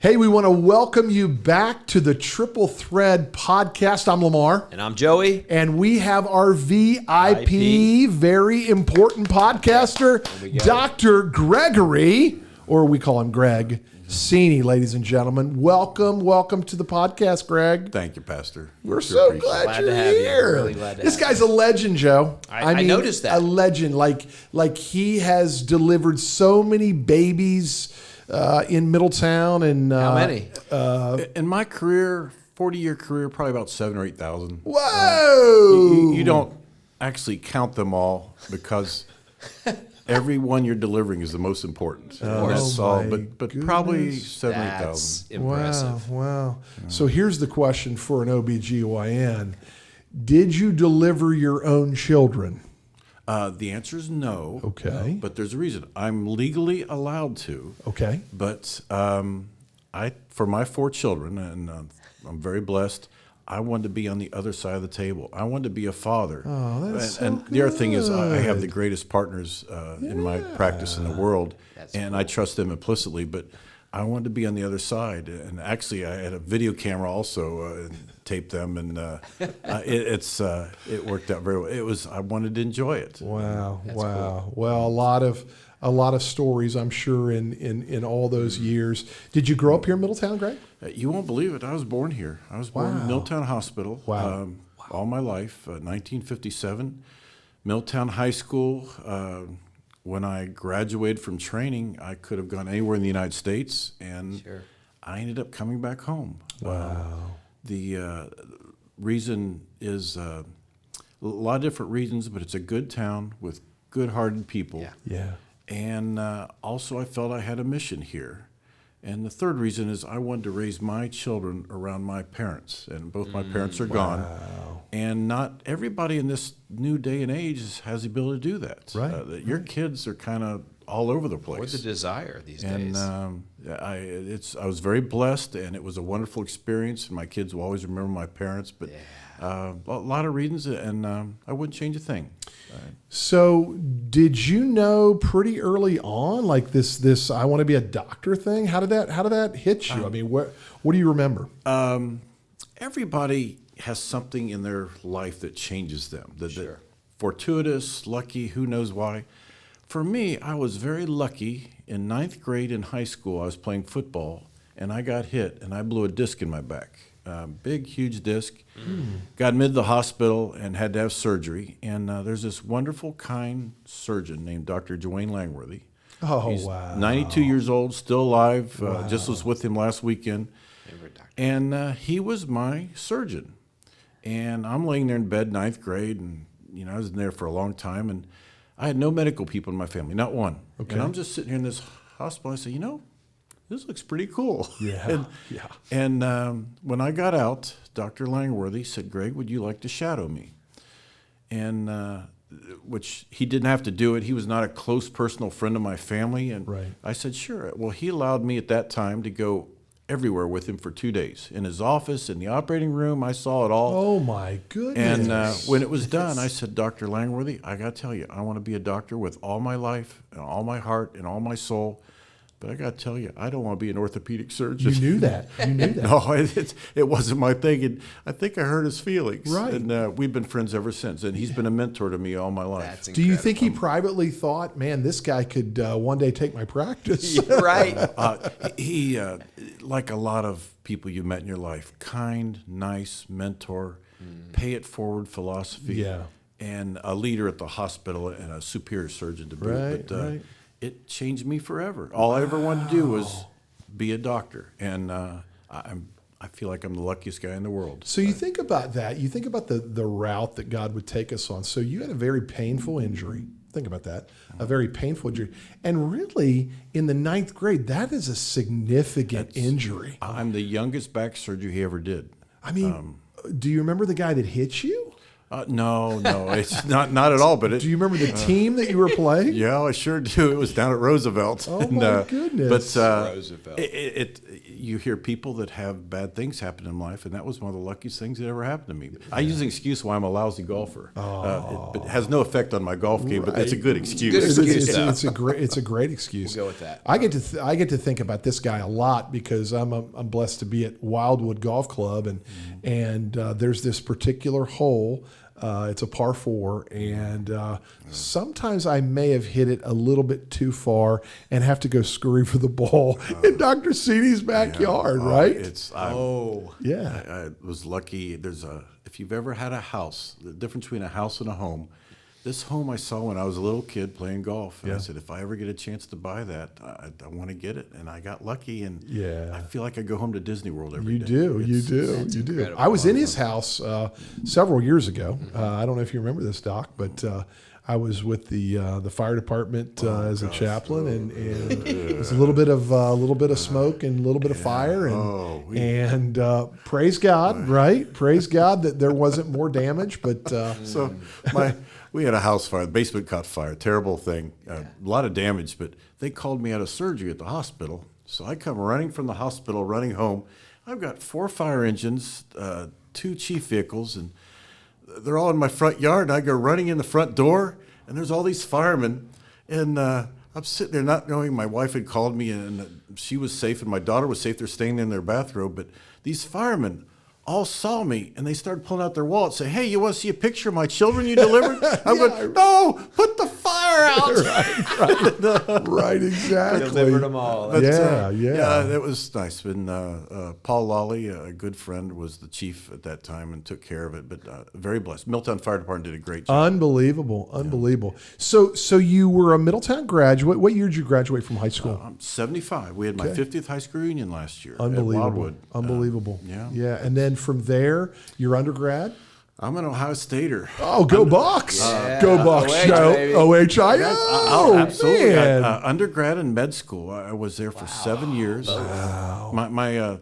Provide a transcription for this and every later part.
Hey, we want to welcome you back to the Triple Thread podcast. I'm Lamar. And I'm Joey. And we have our VIP, very important podcaster, Dr. Gregory, or we call him Greg, Siewny, ladies and gentlemen. Welcome to the podcast, Greg. Thank you, Pastor. We're so glad you're here. Really glad to this have guy's a legend, Joe. I noticed that. A legend. Like he has delivered so many babies in Middletown. And how many? In my career, 40-year career, probably about 7,000 or 8,000. Whoa! You don't actually count them all because every one you're delivering is the most important. That's all. But probably 7,000 or 8,000. That's impressive. Wow. So here's the question for an OB-GYN. Did you deliver your own children? The answer is no. Okay. But there's a reason. I'm legally allowed to. Okay. But for my 4 children, and I'm very blessed, I wanted to be on the other side of the table. I wanted to be a father. Oh, that's so and the other thing is I have the greatest partners in my practice in the world, and I trust them implicitly, but I wanted to be on the other side. And actually, I had a video camera also and taped them, and it worked out very well. I wanted to enjoy it. Wow. Cool. Well, a lot of stories, I'm sure, in all those years. Did you grow up here in Middletown, Greg? You won't believe it. I was born here. I was born in Middletown Hospital. Wow. All my life, 1957. Middletown High School. When I graduated from training, I could have gone anywhere in the United States, and I ended up coming back home. Wow. The reason is a lot of different reasons, but it's a good town with good-hearted people. Yeah. And also I felt I had a mission here. And the third reason is I wanted to raise my children around my parents, and both my parents are gone. And not everybody in this new day and age has the ability to do that. Right. Your kids are kind of all over the place. Or the desire these and, days. I was very blessed, and it was a wonderful experience, and my kids will always remember my parents. But a lot of reasons, and I wouldn't change a thing. So did you know pretty early on, like this I want to be a doctor thing? How did that hit you? I mean, what do you remember? Everybody has something in their life that changes them. The fortuitous, lucky, who knows why. For me, I was very lucky. In 9th grade in high school, I was playing football, and I got hit, and I blew a disc in my back. Big, huge disc. Got admitted to the hospital and had to have surgery. And there's this wonderful, kind surgeon named Dr. Dwayne Langworthy. Oh, He's wow. 92 years old, still alive. Just was with him last weekend. And he was my surgeon. And I'm laying there in bed, 9th grade, and I was in there for a long time. And I had no medical people in my family, not one. Okay. And I'm just sitting here in this hospital. I say, this looks pretty cool. Yeah. And when I got out, Dr. Langworthy said, Greg, would you like to shadow me? And which he didn't have to do it. He was not a close personal friend of my family. And I said, sure. Well, he allowed me at that time to go everywhere with him for 2 days. In his office, in the operating room, I saw it all. Oh, my goodness. And when it was done, I said, Dr. Langworthy, I got to tell you, I want to be a doctor with all my life and all my heart and all my soul. But I got to tell you, I don't want to be an orthopedic surgeon. You knew that. No, it wasn't my thing. And I think I hurt his feelings. Right. And we've been friends ever since. And he's been a mentor to me all my life. Do you think he privately thought, man, this guy could one day take my practice? Right. He, like a lot of people you met in your life, kind, nice, mentor, pay it forward philosophy. Yeah. And a leader at the hospital and a superior surgeon to boot. But it changed me forever. All I ever wanted to do was be a doctor, and I feel like I'm the luckiest guy in the world. So you think about that. You think about the route that God would take us on. So you had a very painful injury. Think about that. A very painful injury. And really, in the 9th grade, that is a significant injury. I'm the youngest back surgery he ever did. I mean, do you remember the guy that hit you? No, it's not at all. But Do you remember the team that you were playing? Yeah, I sure do. It was down at Roosevelt. Oh my goodness! But Roosevelt. You hear people that have bad things happen in life, and that was one of the luckiest things that ever happened to me. I use an excuse why I'm a lousy golfer, but it has no effect on my golf game. But it's a good excuse. Good excuse. It's a great excuse. We'll go with that. I get to think about this guy a lot because I'm blessed to be at Wildwood Golf Club, and there's this particular hole. It's a par 4, and sometimes I may have hit it a little bit too far and have to go scurry for the ball in Dr. Siewny's backyard, right? I was lucky. If you've ever had a house, the difference between a house and a home. This home I saw when I was a little kid playing golf, and I said, if I ever get a chance to buy that, I want to get it. And I got lucky, and I feel like I go home to Disney World every day. You do. I was in his house several years ago. I don't know if you remember this, Doc, but I was with the fire department as a chaplain, and it was a little bit of smoke and a little bit of fire, and praise God, right? Praise God that there wasn't more damage, but we had a house fire. The basement caught fire. Terrible thing. A lot of damage, but they called me out of surgery at the hospital. So I come running from the hospital, running home. I've got 4 fire engines, 2 chief vehicles, and they're all in my front yard. I go running in the front door, and there's all these firemen. And I'm sitting there not knowing my wife had called me, and she was safe, and my daughter was safe. They're staying in their bathrobe. But these firemen all saw me, and they started pulling out their wallets, say, "Hey, you want to see a picture of my children you delivered?" I'm going, "No, put the fire out." right, exactly. Delivered them all. But, yeah, it was nice. And Paul Lawley, a good friend, was the chief at that time and took care of it. But very blessed. Middletown Fire Department did a great job. Unbelievable. So you were a Middletown graduate. What year did you graduate from high school? I'm 75. We had my 50th high school reunion last year. Unbelievable. At Wildwood. Unbelievable. Yeah. And then from there, your undergrad? I'm an Ohio Stater. Oh, go Bucks! Go Bucks! OH, OHIO! Absolutely. Man. Undergrad and med school. I was there for 7 years. Wow. My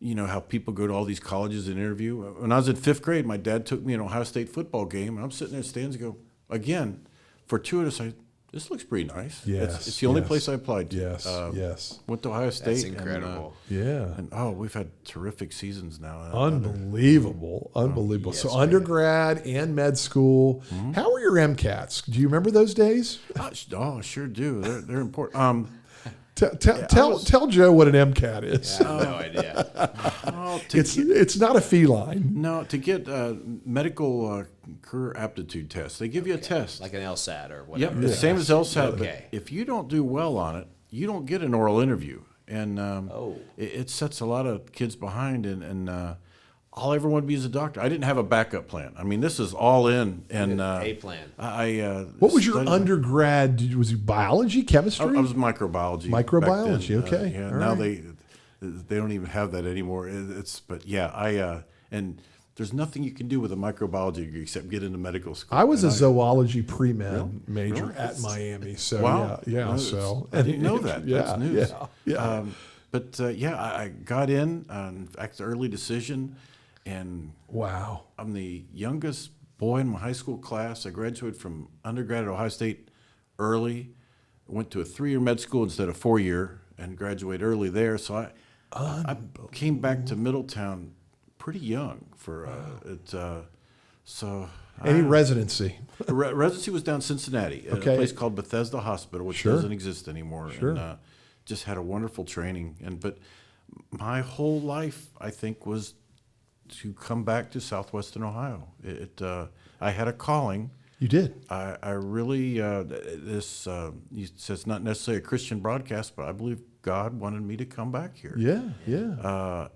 you know how people go to all these colleges and interview. When I was in 5th grade, my dad took me to an Ohio State football game, and I'm sitting there in the stands and go, again, fortuitous. This looks pretty nice. Yes, it's the only place I applied to. Yes. Went to Ohio State. That's incredible. And we've had terrific seasons now. Unbelievable. Yes, So undergrad and med school. How were your MCATs? Do you remember those days? I sure do. They're important. Tell Joe what an MCAT is. I have no idea. It's not a feline. No, to get medical career aptitude test, they give you a test. Like an LSAT or Yep, whatever. the same as LSAT. Okay. But if you don't do well on it, you don't get an oral interview. And it sets a lot of kids behind. And all I ever wanted to be is a doctor. I didn't have a backup plan. I mean, this is all in. And A plan. What was your undergrad? Was it biology, chemistry? I was microbiology. Microbiology, back then. okay. All Now right. they don't even have that anymore. And there's nothing you can do with a microbiology degree except get into medical school. I was a zoology pre-med major at Miami. So wow. yeah. No, I didn't know that. That's news. Yeah. I got in. In fact, the early decision, and Wow. I'm the youngest boy in my high school class. I graduated from undergrad at Ohio State early. Went to a 3-year med school instead of 4-year, and graduated early there. So I came back to Middletown pretty young for it. Any residency? Residency was down in Cincinnati at a place called Bethesda Hospital, which doesn't exist anymore. Sure. And just had a wonderful training. But my whole life, I think, was to come back to southwestern Ohio. I had a calling. You did. I really you said it's not necessarily a Christian broadcast, but I believe God wanted me to come back here. Yeah.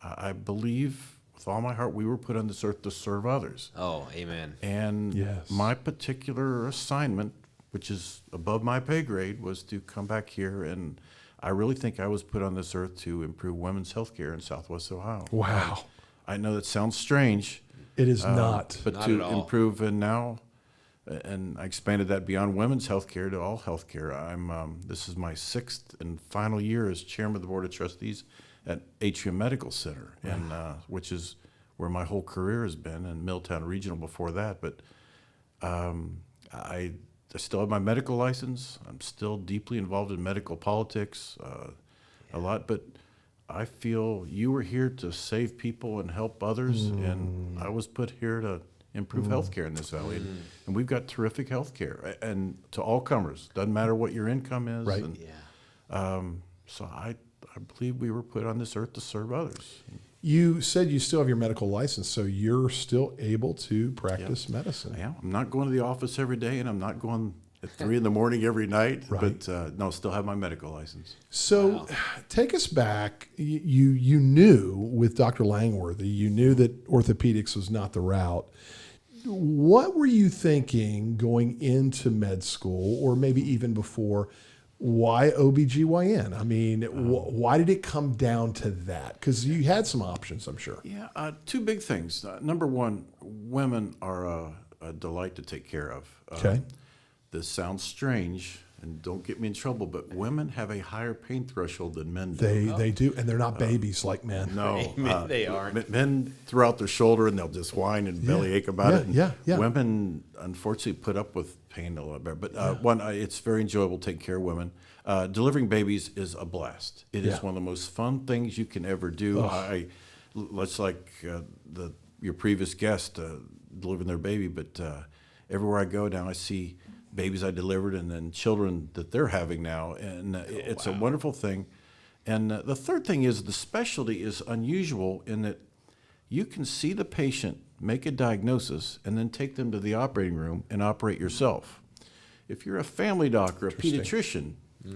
I believe with all my heart we were put on this earth to serve others. Oh, amen. And my particular assignment, which is above my pay grade, was to come back here. And I really think I was put on this earth to improve women's health care in Southwest Ohio. Wow. I know that sounds strange. It is not. But Not to at all. improve, and now, and I expanded that beyond women's health care to all health care. This is my 6th and final year as chairman of the board of trustees at Atrium Medical Center, and which is where my whole career has been, and Middletown Regional before that. But I still have my medical license. I'm still deeply involved in medical politics a lot. But I feel you were here to save people and help others, and I was put here to improve healthcare in this valley. And we've got terrific healthcare, and to all comers. Doesn't matter what your income is. Right. And, so I believe we were put on this earth to serve others. You said you still have your medical license, so you're still able to practice medicine. Yeah, I'm not going to the office every day, and I'm not going at 3 in the morning every night. Right. But no, still have my medical license. So take us back. You knew with Dr. Langworthy, you knew that orthopedics was not the route. What were you thinking going into med school, or maybe even before? Why OB-GYN? I mean, why did it come down to that? Because you had some options, I'm sure. Yeah, 2 big things. Number one, women are a delight to take care of. Okay. This sounds strange, and don't get me in trouble, but women have a higher pain threshold than men do. They do, and they're not babies like men. No, They aren't. Men throw out their shoulder and they'll just whine and bellyache about it. And Yeah. Women, unfortunately, put up with pain a lot better. But one, it's very enjoyable taking care of women. Delivering babies is a blast. It is one of the most fun things you can ever do. Let's like your previous guest delivering their baby, but everywhere I go now, I see babies I delivered and then children that they're having now, and it's a wonderful thing. And the third thing is the specialty is unusual in that you can see the patient, make a diagnosis, and then take them to the operating room and operate yourself. If you're a family doctor, a pediatrician,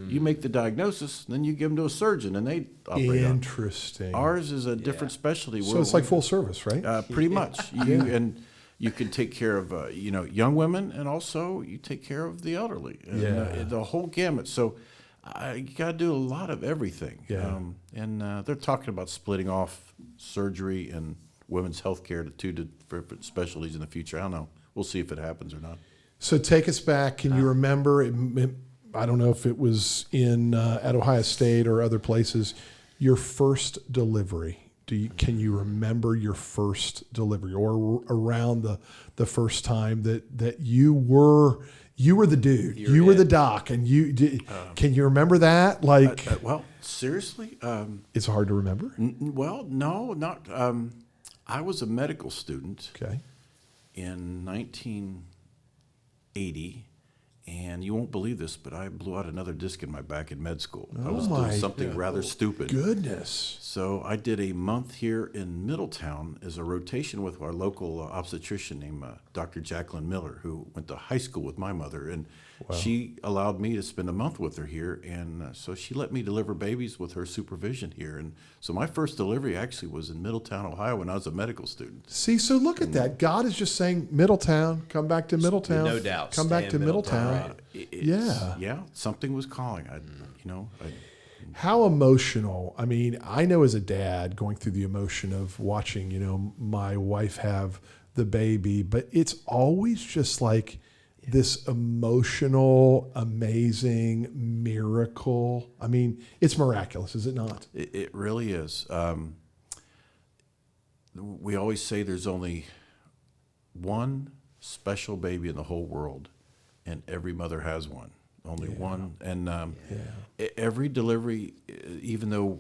you make the diagnosis, then you give them to a surgeon, and they operate on it. Interesting. Ours is a different specialty. So it's like full service, right? Pretty much. And you can take care of young women, and also you take care of the elderly. And, the whole gamut. So you got to do a lot of everything. Yeah. And they're talking about splitting off surgery and women's health care to 2 different specialties in the future. I don't know. We'll see if it happens or not. So take us back. Can you remember? I don't know if it was at Ohio State or other places. Your first delivery. Can you remember your first delivery, or around the first time that you were the dude, you were the doc, and you did? Can you remember that? Like, well, seriously, it's hard to remember. Well, no, not. I was a medical student. Okay. In 1980, and you won't believe this, but I blew out another disc in my back in med school. I was doing something rather stupid. Goodness. So I did a month here in Middletown as a rotation with our local obstetrician named Dr. Jacqueline Miller, who went to high school with my mother. And she allowed me to spend a month with her here. And so she let me deliver babies with her supervision here. And so my first delivery actually was in Middletown, Ohio, when I was a medical student. See, so look at that. God is just saying, Middletown, come back to Middletown. No doubt. Come back to Middletown. Yeah, something was calling. How emotional? I mean, I know as a dad going through the emotion of watching, my wife have the baby, but it's always just like this emotional, amazing miracle. I mean, it's miraculous, is it not? It really is. We always say there's only one special baby in the whole world, and every mother has one. Only one. And every delivery, even though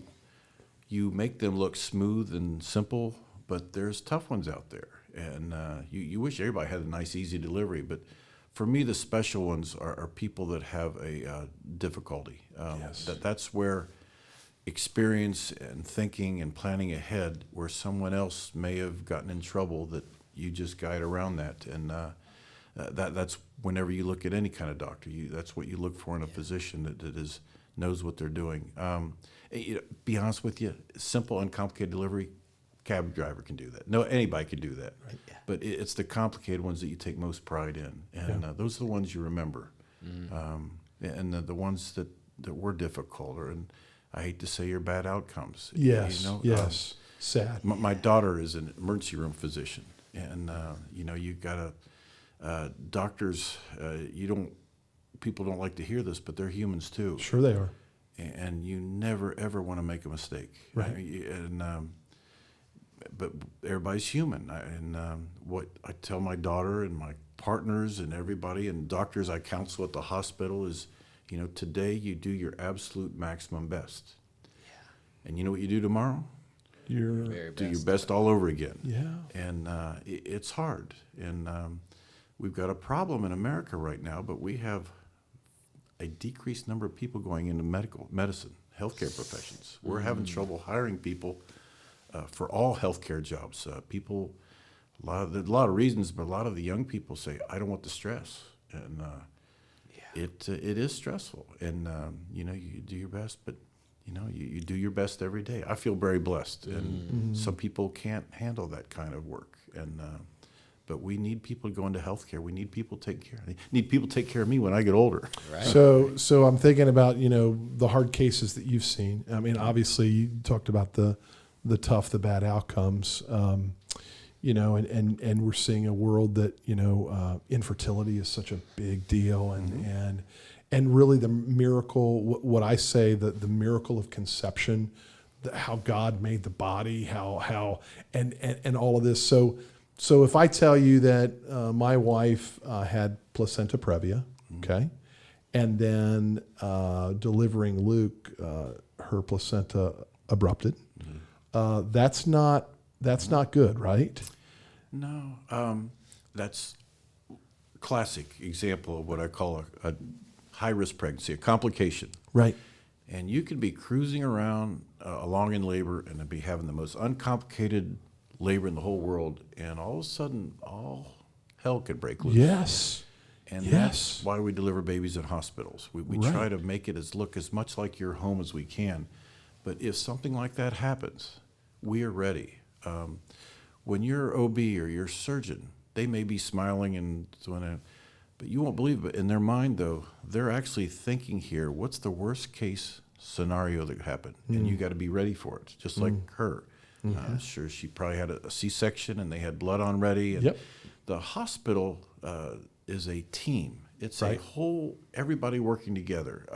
you make them look smooth and simple, but there's tough ones out there. And you wish everybody had a nice, easy delivery. But for me, the special ones are people that have a difficulty. That's where experience and thinking and planning ahead, where someone else may have gotten in trouble, that you just guide around that. And that's whenever you look at any kind of doctor, that's what you look for in a physician that knows what they're doing. Be honest with you, simple, uncomplicated delivery, cab driver can do that. No, anybody can do that. Right. Yeah. But it's the complicated ones that you take most pride in, and those are the ones you remember. And the ones that were difficult, and I hate to say, are bad outcomes. Yes, sad. My daughter is an emergency room physician, and you got to. Doctors, people don't like to hear this, but they're humans too. Sure they are. And you never, ever want to make a mistake. Right. And but everybody's human. What I tell my daughter and my partners and everybody and doctors I counsel at the hospital is, today you do your absolute maximum best. Yeah. And you know what you do tomorrow? Your do your best all over again. Yeah. And it's hard. And we've got a problem in America right now, but we have a decreased number of people going into medicine, healthcare professions. We're having trouble hiring people for all healthcare jobs. There's a lot of reasons, but a lot of the young people say, I don't want the stress. And it is stressful. And, you do your best, but you do your best every day. I feel very blessed, and some people can't handle that kind of work. And but we need people to go into healthcare. We need people to take care. I need people to take care of me when I get older. Right. So I'm thinking about the hard cases that you've seen. I mean, obviously you talked about the tough, the bad outcomes. And we're seeing a world that infertility is such a big deal, and really the miracle, what I say, the miracle of conception, how God made the body, how and all of this. So if I tell you that my wife had placenta previa, okay, and then delivering Luke, her placenta abrupted, that's not good, right? No, that's a classic example of what I call a high-risk pregnancy, a complication. Right. And you could be cruising around along in labor and be having the most uncomplicated labor in the whole world, and all of a sudden, all hell could break loose. Yes. And that's why we deliver babies in hospitals. We try to make it look as much like your home as we can. But if something like that happens, we are ready. When your OB or your surgeon, they may be smiling and doing it, but you won't believe it. In their mind, though, they're actually thinking here, what's the worst case scenario that could happen? And you got to be ready for it, just like her. Sure, she probably had a C-section and they had blood on ready. And the hospital is a team. It's a whole, everybody working together.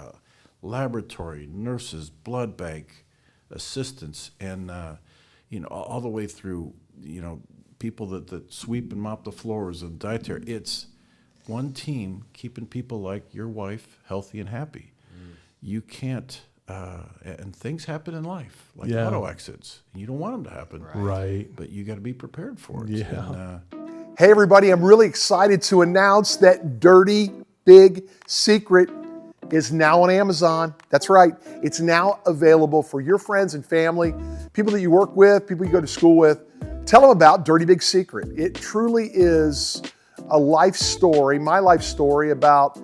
Laboratory, nurses, blood bank, assistants, and all the way through, people that sweep and mop the floors and dietary. It's one team keeping people like your wife healthy and happy. You can't. And things happen in life, like auto accidents. You don't want them to happen. Right. But you got to be prepared for it. Yeah. Hey everybody, I'm really excited to announce that Dirty Big Secret is now on Amazon. That's right. It's now available for your friends and family, people that you work with, people you go to school with. Tell them about Dirty Big Secret. It truly is a life story, my life story about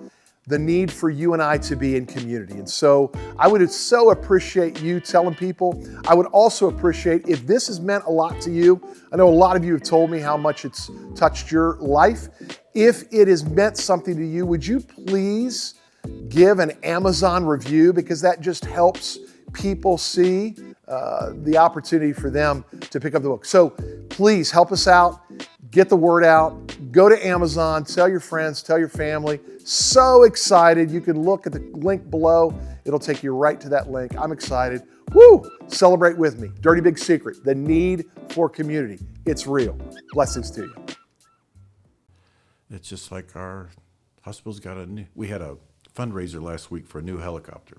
the need for you and I to be in community. And so I would so appreciate you telling people. I would also appreciate if this has meant a lot to you. I know a lot of you have told me how much it's touched your life. If it has meant something to you, would you please give an Amazon review, because that just helps people see the opportunity for them to pick up the book. So please help us out. Get the word out. Go to Amazon. Tell your friends. Tell your family. So excited. You can look at the link below. It'll take you right to that link. I'm excited. Woo! Celebrate with me. Dirty Big Secret. The need for community. It's real. Blessings to you. It's just like our hospital's got we had a fundraiser last week for a new helicopter.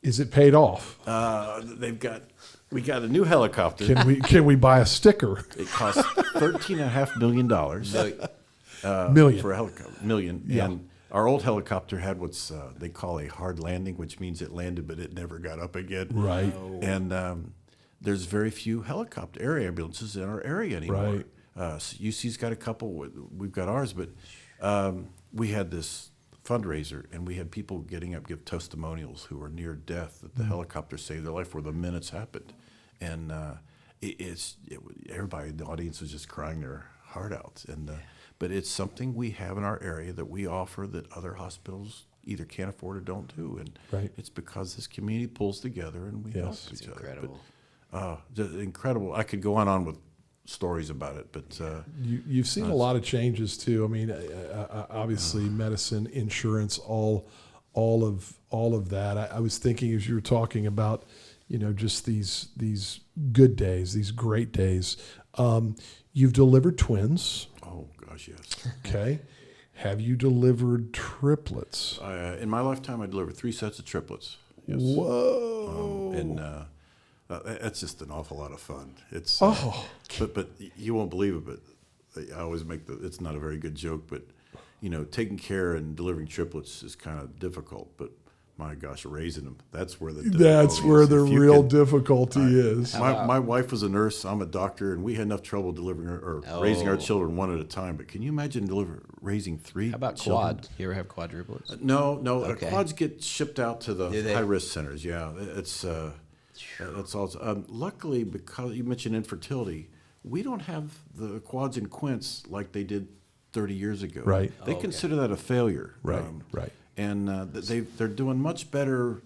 Is it paid off? We got a new helicopter. Can we buy a sticker? It cost $13.5 million. Million. For a helicopter. Million. Yeah. And our old helicopter had what's they call a hard landing, which means it landed but it never got up again. Right. And there's very few helicopter air ambulances in our area anymore. Right. UC's got a couple. We've got ours, but we had this fundraiser, and we had people getting up give testimonials who were near death that the helicopter saved their life where the minutes happened. And everybody in the audience was just crying their heart out. And but it's something we have in our area that we offer that other hospitals either can't afford or don't do. And it's because this community pulls together and we help each other. Incredible. Just incredible. I could go on with stories about it, but You've seen a lot of changes too. I mean, obviously, medicine, insurance, all of that. I was thinking as you were talking about, just these good days, these great days. You've delivered twins. Oh, gosh, yes. Okay. Have you delivered triplets? In my lifetime, I delivered 3 sets of triplets. Yes. Whoa. That's just an awful lot of fun. It's but you won't believe it, but I always make it's not a very good joke, but taking care and delivering triplets is kind of difficult, but my gosh, raising them, that's where the real difficulty is. My wife was a nurse, I'm a doctor, and we had enough trouble raising our children one at a time. But can you imagine raising 3 How about children? quad? You ever have quadruplets? No. Okay. Quads get shipped out to the high-risk centers. Yeah, that's all. Luckily, because you mentioned infertility, we don't have the quads and quints like they did 30 years ago. Right. They consider that a failure. Right. Right. And they're doing much better,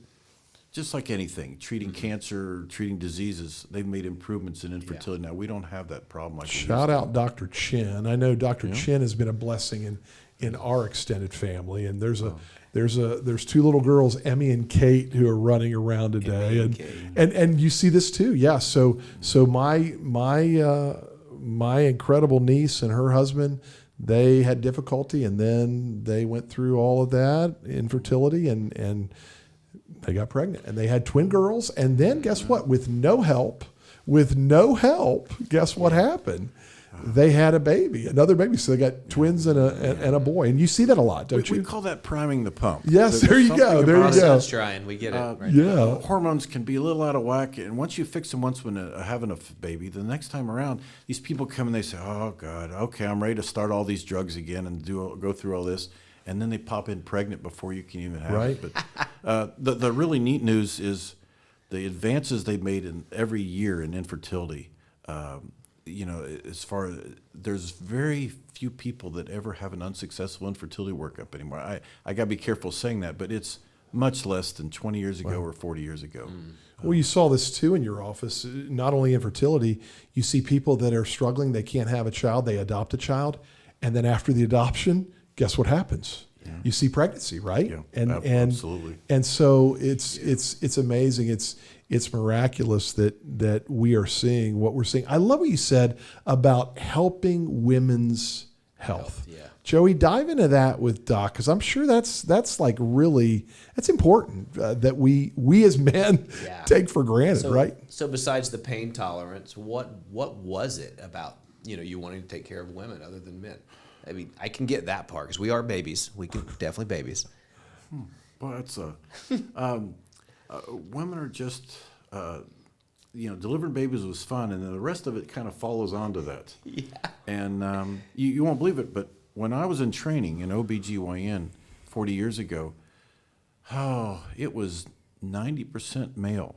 just like anything, treating cancer, treating diseases. They've made improvements in infertility. Now, we don't have that problem like Shout out Dr. Chin. I know Dr. Chin has been a blessing in our extended family. And there's 2 little girls, Emmy and Kate, who are running around today. And you see this too. Yeah. So my incredible niece and her husband, they had difficulty, and then they went through all of that infertility, and they got pregnant, and they had twin girls. And then guess what? With no help, guess what happened? They had another baby. So they got twins and a boy. And you see that a lot, don't you? We call that priming the pump. Yes, there you go. There you go. Trying, we get it. Right Yeah. Hormones can be a little out of whack, and once you fix them once when having a baby, the next time around, these people come and they say, "Oh God, okay, I'm ready to start all these drugs again and go through all this," and then they pop in pregnant before you can even have it. But the really neat news is the advances they've made in every year in infertility. As far as there's very few people that ever have an unsuccessful infertility workup anymore. I got to be careful saying that, but it's much less than 20 years ago or 40 years ago. Well, you saw this too in your office. Not only infertility, you see people that are struggling, they can't have a child, they adopt a child, and then after the adoption, guess what happens? Yeah. You see pregnancy, right? Yeah, absolutely. And so it's amazing. It's miraculous that we are seeing what we're seeing. I love what you said about helping women's health. Yeah. Joey, dive into that with Doc, because I'm sure that's like really, that's important that we as men take for granted, right? So besides the pain tolerance, what was it about you wanting to take care of women other than men? I mean, I can get that part because we are babies. We can definitely babies. Well, that's women are just, delivering babies was fun, and then the rest of it kind of follows on to that. Yeah. And you won't believe it, but when I was in training in OB-GYN 40 years ago, it was 90% male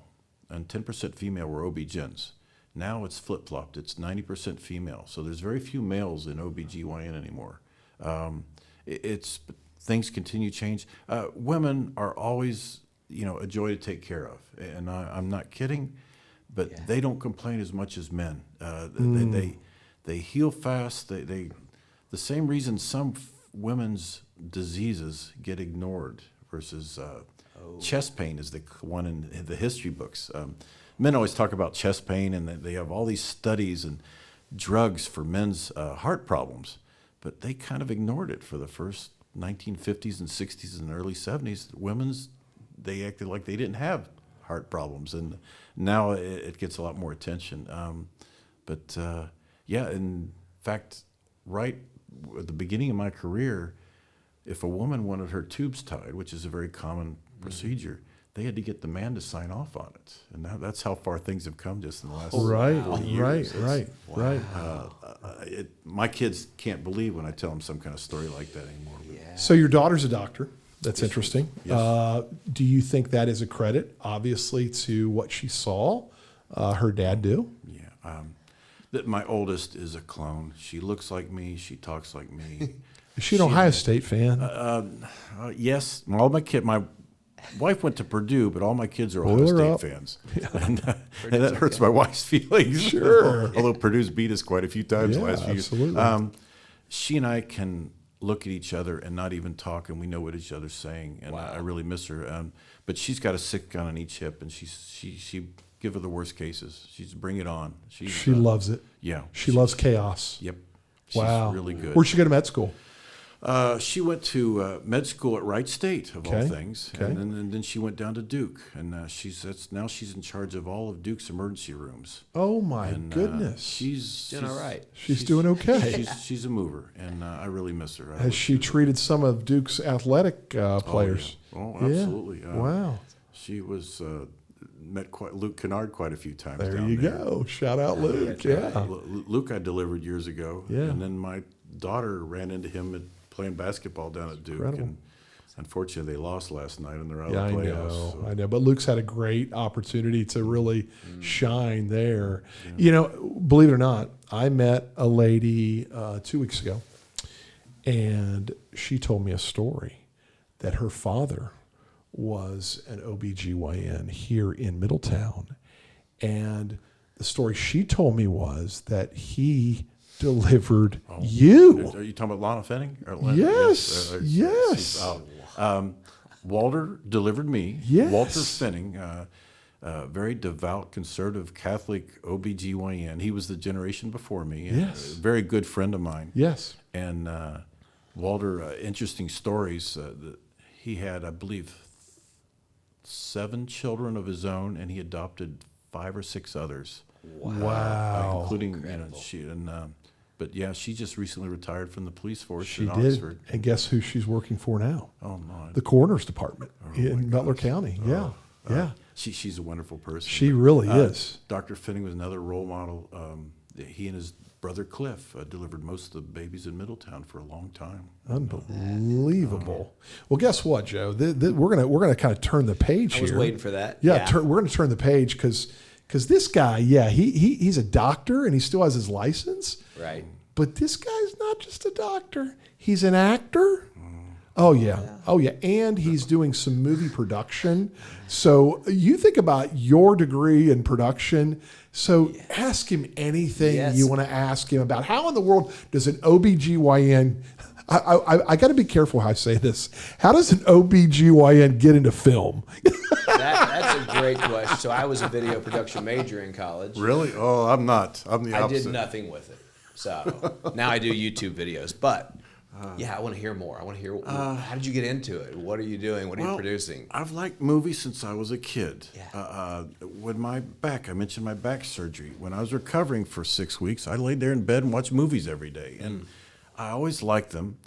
and 10% female were OB-GYNs. Now it's flip-flopped. It's 90% female. So there's very few males in OB-GYN anymore. Things continue to change. Women are always, a joy to take care of. And I'm not kidding, but they don't complain as much as men. They heal fast. The same reason some women's diseases get ignored versus chest pain is the one in the history books. Men always talk about chest pain, and they have all these studies and drugs for men's heart problems, but they kind of ignored it for the first 1950s and 60s and early 70s. They acted like they didn't have heart problems, and now it gets a lot more attention. In fact, right at the beginning of my career, if a woman wanted her tubes tied, which is a very common procedure, they had to get the man to sign off on it. And now that's how far things have come just in the last 40 years. Right. My kids can't believe when I tell them some kind of story like that anymore. Yeah. So your daughter's a doctor. That's interesting. Yes. Do you think that is a credit, obviously, to what she saw her dad do? Yeah. My oldest is a clone. She looks like me. She talks like me. Is she an Ohio State fan? Yes. My wife went to Purdue, but all my kids are Ohio State fans. Yeah. And that hurts my wife's feelings. Sure. Although Purdue's beat us quite a few times the last few years. Absolutely. She and I can look at each other and not even talk, and we know what each other's saying. And I really miss her. but she's got a 6 gun on each hip, and she give her the worst cases. She's bring it on. She loves it. Yeah. She loves chaos. Yep. She's Wow. really good. Where'd she go to med school? She went to med school at Wright State, of all things, Okay. and then she went down to Duke, and now she's in charge of all of Duke's emergency rooms. Oh my And, goodness. She's doing all right. She's doing okay. She's a mover, and I really miss her. Has she treated some of Duke's athletic players? Oh, absolutely. Wow. She was met Luke Kennard quite a few times. There down you there. go. Shout out Luke. Yeah. Luke I delivered years ago, Yeah. and then my daughter ran into him playing basketball down at Duke. Incredible. And unfortunately, they lost last night, and they're out Yeah, of I the playoffs. know. so. I know. But Luke's had a great opportunity to really shine there. You know, believe it or not, I met a lady 2 weeks ago, and she told me a story that her father was an OB-GYN here in Middletown. And the story she told me was that he delivered you. Are you talking about Lana Fenning? Yes, yes. she's out. Walter delivered me. Yes. Walter Fenning, very devout, conservative, Catholic OB-GYN. He was the generation before me. Yes. A very good friend of mine. Yes. And Walter, interesting stories. He had, I believe, 7 children of his own, and he adopted 5 or 6 others. Wow. Including, but yeah, she just recently retired from the police force She in did. Oxford. And guess who she's working for now? Oh no, The coroner's department in Butler County. Yeah. Yeah. she's a wonderful person. She really is. Dr. Fenning was another role model. He and his brother Cliff delivered most of the babies in Middletown for a long time. Unbelievable. Well, guess what, Joe? We're gonna kind of turn the page I here. was waiting for that. Yeah, we're gonna turn the page because this guy, he's a doctor and he still has his license. Right. But this guy's not just a doctor; he's an actor. Oh yeah. And he's doing some movie production. So you think about your degree in production. So ask him anything you want to ask him about. How in the world does an OB-GYN, I got to be careful how I say this. How does an OB-GYN get into film? That's a great question. So I was a video production major in college. Really? Oh, I'm not. I'm the opposite. I did nothing with it. So now I do YouTube videos. But I want to hear more. I want to hear, how did you get into it? What are you doing? What are you producing? I've liked movies since I was a kid. Yeah. When I mentioned my back surgery. When I was recovering for 6 weeks, I laid there in bed and watched movies every day. And I always liked them.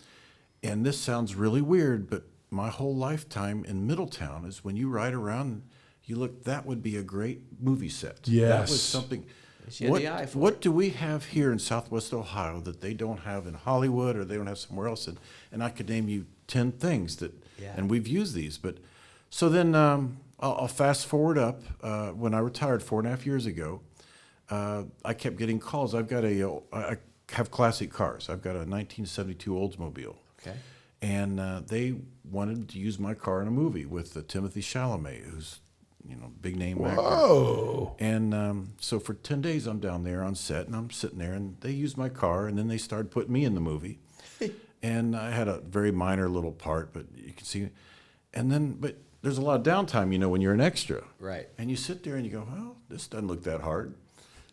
And this sounds really weird, but my whole lifetime in Middletown is when you ride around, you look, that would be a great movie set. Yes. That was something. She had the eye for What do we have here in Southwest Ohio that they don't have in Hollywood or they don't have somewhere else? And I could name you 10 things that, and we've used these. But so then I'll fast forward up. When I retired 4.5 years ago, I kept getting calls. I have classic cars. I've got a 1972 Oldsmobile. Okay. And they wanted to use my car in a movie with Timothy Chalamet, who's big name actor. Whoa. And so for 10 days, I'm down there on set, and I'm sitting there, and they used my car, and then they started putting me in the movie. And I had a very minor little part, but you can see. But there's a lot of downtime, when you're an extra. Right. And you sit there and you go, well, this doesn't look that hard.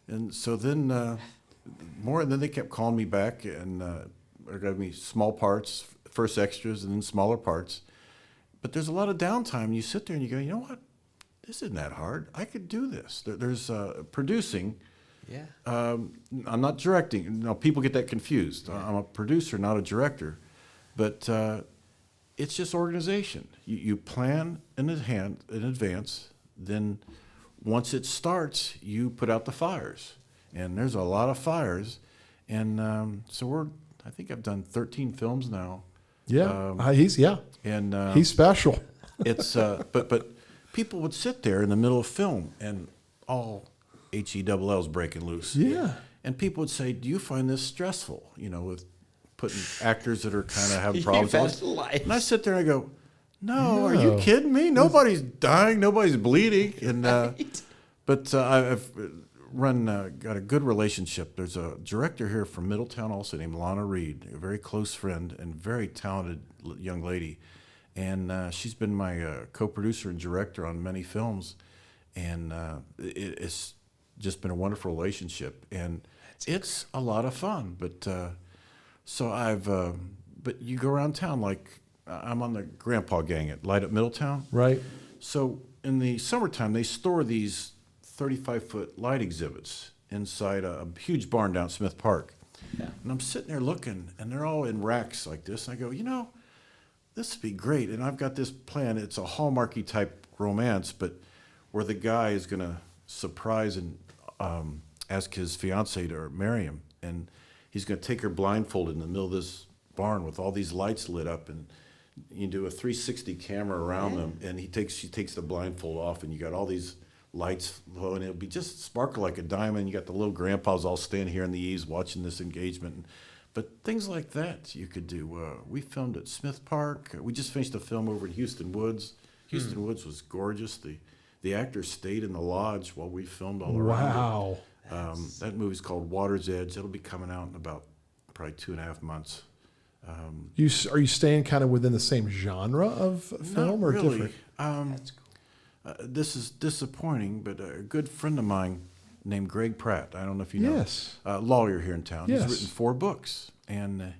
And so then then they kept calling me back, and or gave me small parts, first extras, and then smaller parts. But there's a lot of downtime. You sit there and you go, you know what? This isn't that hard. I could do this. There's producing. Yeah. I'm not directing. People get that confused. I'm a producer, not a director. But it's just organization. You plan in advance. Then once it starts, you put out the fires. And there's a lot of fires. And I think I've done 13 films now. Yeah. He's special. It's but people would sit there in the middle of film and all HELL's breaking loose. Yeah. And people would say, do you find this stressful? With putting actors that are kind of having problems. And I sit there and I go, no, are you kidding me? Nobody's dying. Nobody's bleeding. And but I've got a good relationship. There's a director here from Middletown also named Lana Reed, a very close friend and very talented young lady. And she's been my co-producer and director on many films. And it's just been a wonderful relationship. And it's a lot of fun. But but you go around town, like I'm on the Grandpa Gang at Light Up Middletown. Right. So in the summertime, they store these 35-foot light exhibits inside a huge barn down at Smith Park. Yeah. And I'm sitting there looking, and they're all in racks like this. And I go, this would be great. And I've got this plan. It's a Hallmarky type romance, but where the guy is going to surprise and ask his fiancée to marry him. And he's going to take her blindfolded in the middle of this barn with all these lights lit up, and you do a 360 camera around them, and she takes the blindfold off, and you got all these lights low, and it'll be just sparkle like a diamond. You got the little grandpas all standing here in the eaves watching this engagement. But things like that you could do. We filmed at Smith Park. We just finished a film over in Houston Woods. Houston Woods was gorgeous. The actors stayed in the lodge while we filmed all around. Wow. That movie's called Water's Edge. It'll be coming out in about probably 2.5 months. Are you staying kind of within the same genre of film, or really. different? That's cool. This is disappointing, but a good friend of mine named Greg Pratt, I don't know if you know, Yes. lawyer here in town. Yes. He's written 4 books, and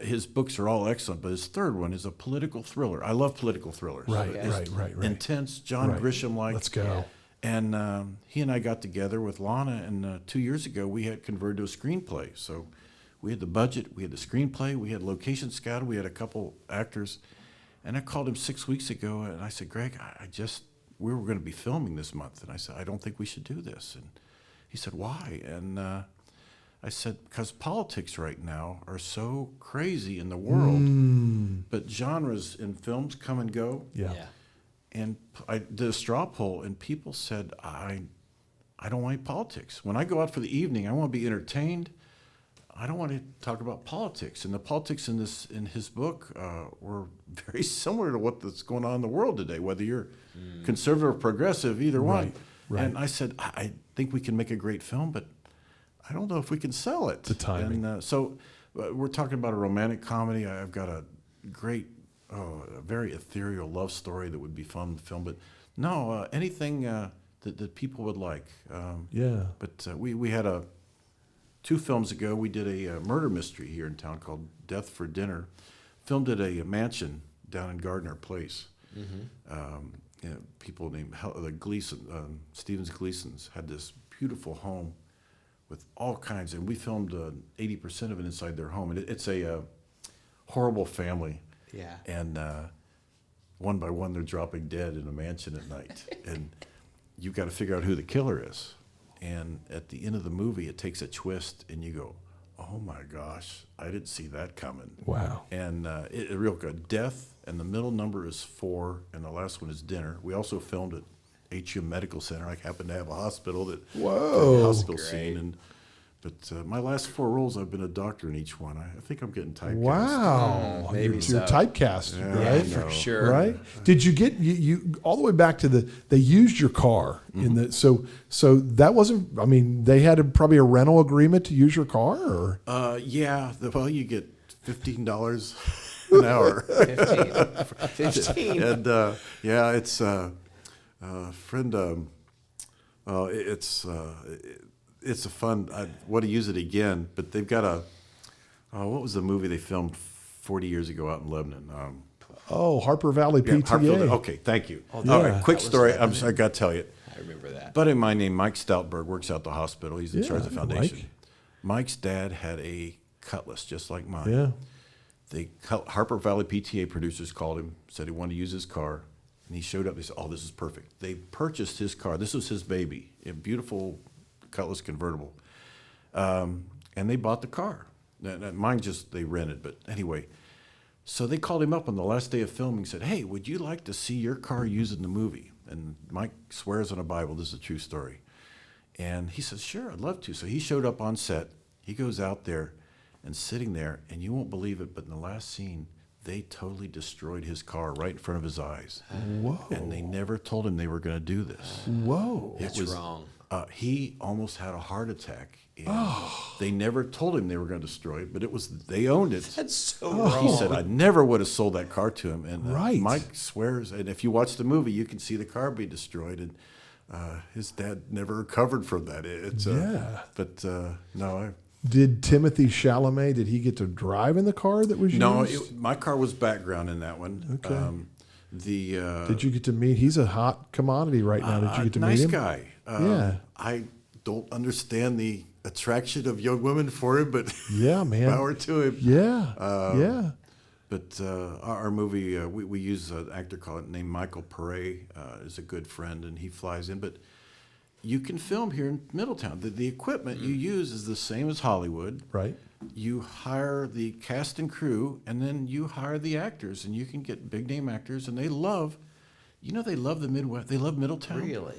his books are all excellent, but his third one is a political thriller. I love political thrillers. Right, It's right. intense, John Right. Grisham-like. Let's go. And he and I got together with Lana, and 2 years ago we had converted to a screenplay. So we had the budget, we had the screenplay, we had location scouted, we had a couple actors. And I called him 6 weeks ago, and I said, Greg, we were going to be filming this month. And I said, I don't think we should do this. And he said, why? And I said, because politics right now are so crazy in the world, but genres in films come and go. Yeah. And I did a straw poll, and people said, I don't want any politics. When I go out for the evening, I want to be entertained. I don't want to talk about politics. And the politics in his book were very similar to what's going on in the world today, whether you're conservative or progressive, either one. Right. And I said, I think we can make a great film, but I don't know if we can sell it. The timing. And so we're talking about a romantic comedy. I've got a great, a very ethereal love story that would be fun to film. But no, anything that people would like. Yeah. But we had 2 films ago, we did a murder mystery here in town called Death for Dinner. Filmed at a mansion down in Gardner Place. People named Stevens Gleasons had this beautiful home with all kinds, and we filmed 80% of it inside their home. And it's a horrible family. Yeah. And one by one, they're dropping dead in a mansion at night. And you've got to figure out who the killer is. And at the end of the movie, it takes a twist, and you go, oh my gosh, I didn't see that coming. Wow. And it real good. Death, and the middle number is 4, and the last one is dinner. We also filmed at HUM Medical Center. I happen to have a hospital that hospital scene. But my last 4 roles, I've been a doctor in each one. I think I'm getting typecast. Wow. Maybe you're so. typecast, Yeah, right? I know. For sure. Right? Did you get you all the way back to they used your car in the so that wasn't, I mean, they had probably a rental agreement to use your car, or Yeah. Well, you get $15 an hour. 15. And yeah, it's friend. It's a fun. I want to use it again, but they've got what was the movie they filmed 40 years ago out in Lebanon? Harper Valley PTA. Hartfield. Okay, thank you. Oh, All yeah. right, quick story. I got to tell you. I remember that. A buddy of mine named Mike Stoutberg works out the hospital. He's in charge of the Mike. foundation. Mike's dad had a Cutlass just like mine. Yeah. The Harper Valley PTA producers called him, said he wanted to use his car, and he showed up. They said, "Oh, this is perfect." They purchased his car. This was his baby, a beautiful Cutlass convertible, and they bought the car. Mine they rented, but anyway. So they called him up on the last day of filming, said, "Hey, would you like to see your car used in the movie?" And Mike swears on a Bible this is a true story. And he says, "Sure, I'd love to." So he showed up on set. He goes out there and sitting there, and you won't believe it, but in the last scene, they totally destroyed his car right in front of his eyes. Whoa. And they never told him they were going to do this. Whoa. It That's was wrong. He almost had a heart attack. And they never told him they were going to destroy it, but they owned it. That's so wrong. He said, I never would have sold that car to him. And Right. Mike swears, and if you watch the movie, you can see the car be destroyed. And his dad never recovered from that. But no, Did Timothy Chalamet, did he get to drive in the car that was used? no, my car was background in that one. Okay. The Did you get to meet? He's a hot commodity right now. Did you get to meet him? nice guy. Yeah. I don't understand the attraction of young women for him, but Yeah, man. power to him. Yeah. Yeah. But our movie, we use an actor named Michael Pere, is a good friend, and he flies in. But you can film here in Middletown. The equipment you use is the same as Hollywood. Right. You hire the cast and crew, and then you hire the actors, and you can get big name actors, and they love the Midwest. They love Middletown. Really?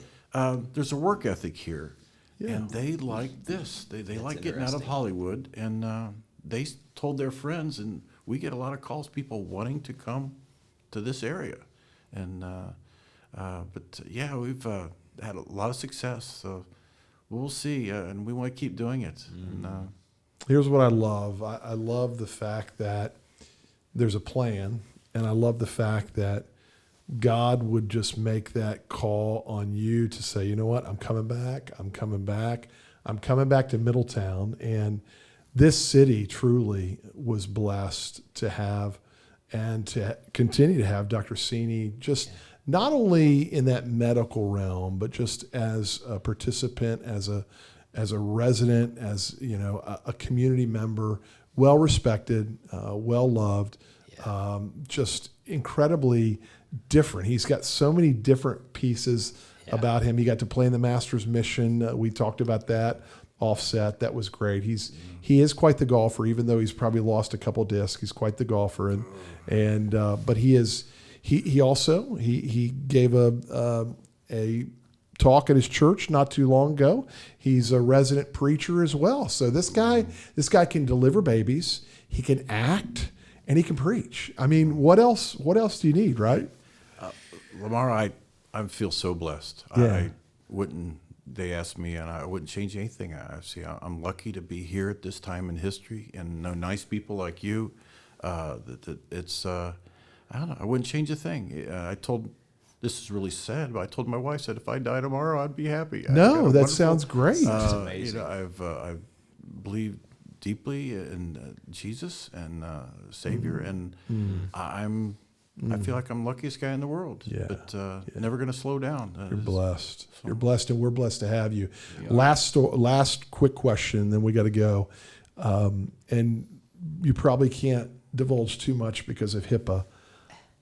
There's a work ethic here, Yeah. and they like this. They like getting out of interesting. Hollywood, and they told their friends, and we get a lot of calls, people wanting to come to this area, and we've had a lot of success. So we'll see, and we want to keep doing it. And, Here's what I love. I love the fact that there's a plan, and I love the fact that God would just make that call on you to say, you know what, I'm coming back. I'm coming back. I'm coming back to Middletown. And this city truly was blessed to have and to continue to have Dr. Siewny just not only in that medical realm, but just as a participant, as a resident, as a community member, well respected, well loved, just incredibly different. He's got so many different pieces about him. He got to play in the Masters Mission. We talked about that offset. That was great. He is quite the golfer, even though he's probably lost a couple discs. He's quite the golfer, but he is. He also gave a talk at his church not too long ago. He's a resident preacher as well. So this guy can deliver babies. He can act, and he can preach. I mean, what else do you need, right? Lamar, I feel so blessed. Yeah. They asked me, and I wouldn't change anything. I'm lucky to be here at this time in history and know nice people like you. I don't know. I wouldn't change a thing. This is really sad, but I told my wife, said if I die tomorrow, I'd be happy. No, that sounds great. That's amazing. I believe deeply in Jesus and Savior, and I feel like I'm the luckiest guy in the world. Yeah. But never going to slow down. You're blessed. You're blessed, and we're blessed to have you. Last quick question, then we got to go. And you probably can't divulge too much because of HIPAA,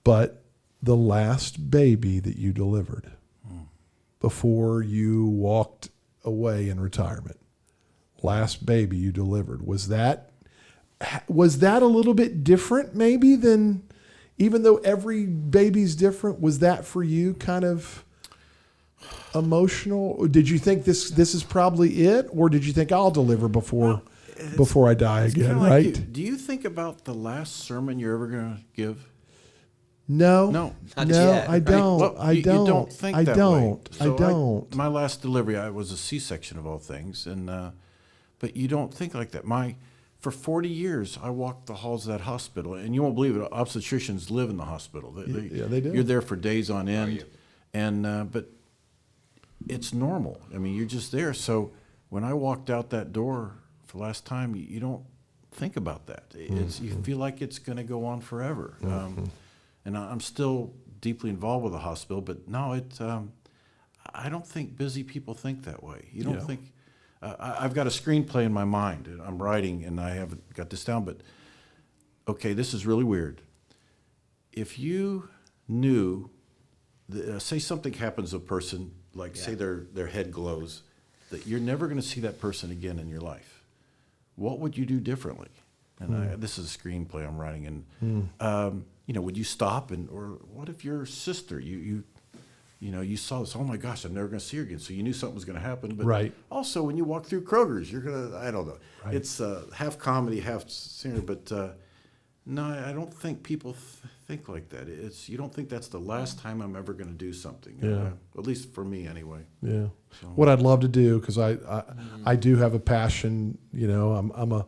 but the last baby that you delivered before you walked away in retirement, last baby you delivered, was that a little bit different maybe than, even though every baby's different, was that for you kind of emotional? Or did you think this is probably it, or did you think I'll deliver before I die again, Like right? do you think about the last sermon you're ever going to give? No, No. Not yet, I right? don't. Well, I you don't. don't think I that don't. way. So I don't. my last delivery, I was a C-section of all things, and but you don't think like that. For 40 years, I walked the halls of that hospital, and you won't believe it. Obstetricians live in the hospital. They do. You're there for days on end, you? and but it's normal. I mean, you're just there. So when I walked out that door for the last time, you don't think about that. You feel like it's going to go on forever. And I'm still deeply involved with the hospital, but no, I don't think busy people think that way. You don't think. I've got a screenplay in my mind, and I'm writing, and I haven't got this down. But okay, this is really weird. If you knew, say something happens to a person, like say their head glows, that you're never going to see that person again in your life, what would you do differently? And this is a screenplay I'm writing, and would you stop or what if your sister you saw this? Oh my gosh, I'm never going to see her again. So you knew something was going to happen, but Right. also when you walk through Kroger's, you're gonna I don't know. Right. It's half comedy, half singer, but No, I don't think people think like that. You don't think that's the last time I'm ever going to do something. Yeah. At least for me, anyway. Yeah. What I'd love to do, because I do have a passion. You know,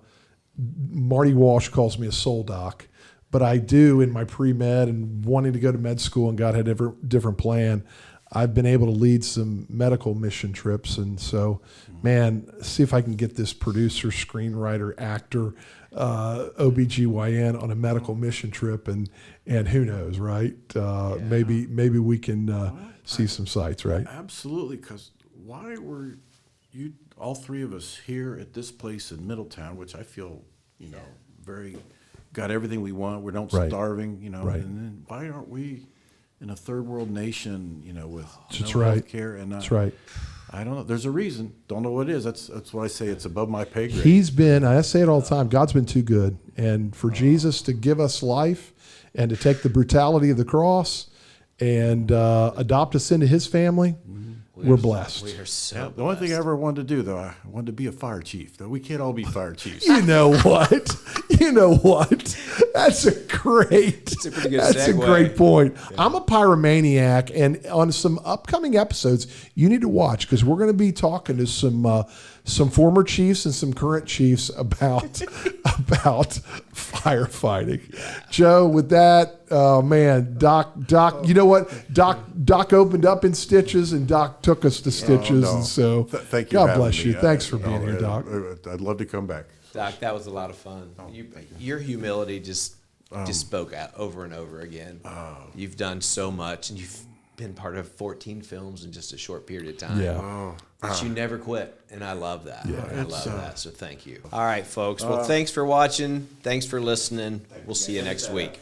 Marty Walsh calls me a soul doc, but I do in my pre-med and wanting to go to med school, and God had a different plan. I've been able to lead some medical mission trips, and so, man, see if I can get this producer, screenwriter, actor, OB-GYN on a medical mission trip, and who knows, right? Maybe we can see some sights, right? Absolutely, because why were you, all three of us, here at this place in Middletown, which I feel, very, got everything we want, we're not starving, Right. and then why aren't we in a third world nation, with That's no right. health care? And That's right. I don't know. There's a reason. Don't know what it is. That's why I say it's above my pay grade. He's been, I say it all the time, God's been too good. And for Jesus to give us life and to take the brutality of the cross and adopt us into his family, we're blessed. We are so The only thing I blessed. ever wanted to do, though, I wanted to be a fire chief. Though we can't all be fire chiefs. You know what? You know what? That's a great. It's a pretty good That's a segue. great point. I'm a pyromaniac, and on some upcoming episodes, you need to watch because we're going to be talking to some former chiefs and some current chiefs about firefighting. Joe, with that, man, Doc, you know what? Doc opened up in stitches, and Doc took us to stitches, no. and so Thank you. God for bless having you. me. Thanks for being here, Doc. I'd love to come back. Doc, that was a lot of fun. Your humility just spoke out over and over again. You've done so much, and you've been part of 14 films in just a short period of time. Yeah. But you never quit, and I love that. I love it's, that, so thank you. All right, folks. Well, thanks for watching. Thanks for listening. We'll see you next week.